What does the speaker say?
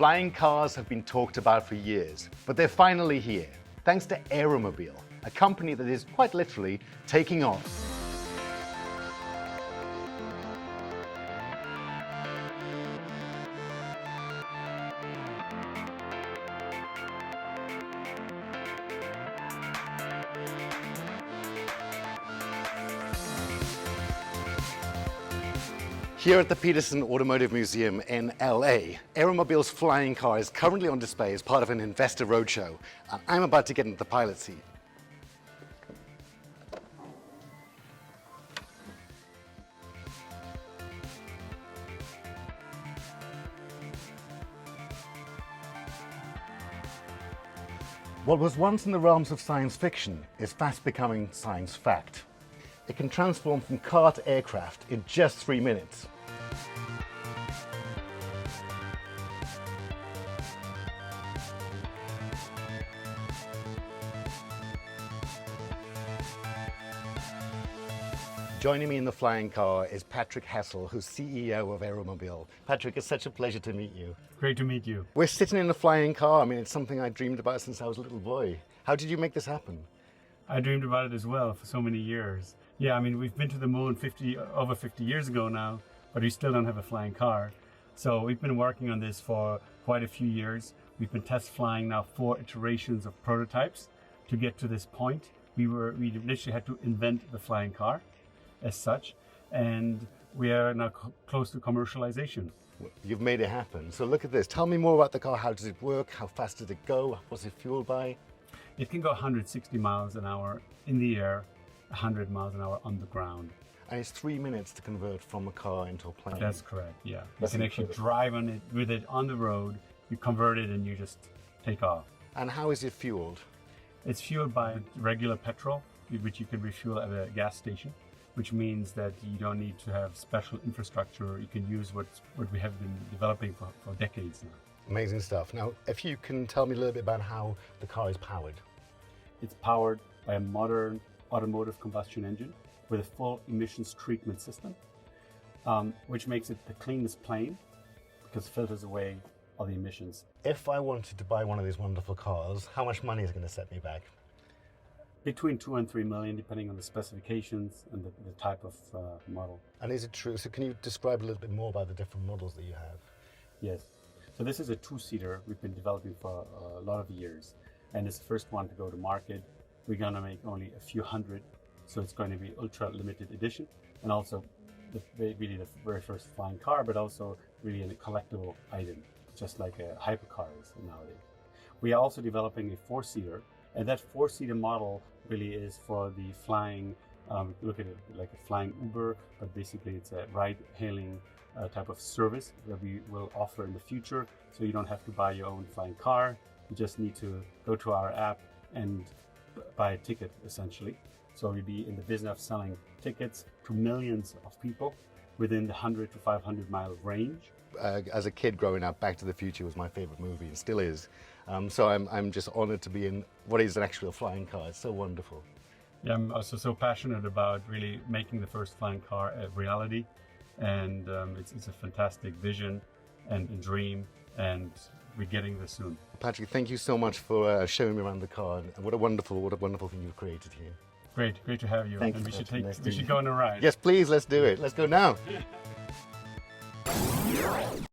Flying cars have been talked about for years, but they're finally here, thanks to Aeromobil, a company that is quite literally taking off. Here at the Peterson Automotive Museum in LA, Aeromobil's flying car is currently on display as part of an investor roadshow. And I'm about to get into the pilot seat. What was once in the realms of science fiction is fast becoming science fact. It can transform from car to aircraft in just 3 minutes. Joining me in the flying car is Patrick Hessel, who's CEO of Aeromobil. Patrick, it's such a pleasure to meet you. Great to meet you. We're sitting in a flying car. I mean, it's something I dreamed about since I was a little boy. How did you make this happen? I dreamed about it as well for so many years. Yeah, I mean, we've been to the moon over 50 years ago now, but we still don't have a flying car. So we've been working on this for quite a few years. We've been test flying now 4 iterations of prototypes to get to this point. We literally had to invent the flying car as such, and we are now close to commercialization. You've made it happen. So look at this. Tell me more about the car. How does it work? How fast did it go? What's it fueled by? It can go 160 miles an hour in the air, 100 miles an hour on the ground. And it's 3 minutes to convert from a car into a plane. That's correct, yeah. That's you can actually drive with it on the road, you convert it and you just take off. And how is it fueled? It's fueled by regular petrol, which you can refuel at a gas station, which means that you don't need to have special infrastructure. You can use what we have been developing for decades now. Amazing stuff. Now, if you can tell me a little bit about how the car is powered. It's powered by a modern automotive combustion engine with a full emissions treatment system, which makes it the cleanest plane because it filters away all the emissions. If I wanted to buy one of these wonderful cars, how much money is it going to set me back? Between 2 and 3 million, depending on the specifications and the type of model. And is it true? So can you describe a little bit more about the different models that you have? Yes. So this is a 2-seater we've been developing for a lot of years. And it's the first one to go to market. We're going to make only a few hundred. So it's going to be ultra limited edition. And also really the very first flying car, but also really a collectible item, just like a hypercar is nowadays. We are also developing a 4-seater. And that 4-seater model really is for the flying, look at it like a flying Uber, but basically it's a ride-hailing type of service that we will offer in the future. So you don't have to buy your own flying car. You just need to go to our app and buy a ticket, essentially. So we'll be in the business of selling tickets to millions of people within the 100 to 500 mile range. As a kid growing up, Back to the Future was my favorite movie and still is. So I'm just honored to be in what is an actual flying car. It's so wonderful. Yeah, I'm also so passionate about really making the first flying car a reality. And it's a fantastic vision and dream, and we're getting this soon. Patrick, thank you so much for showing me around the car. And what a wonderful thing you've created here. Great to have you. Thank and you. we should go on a ride. Yes, please, let's do it. Let's go now.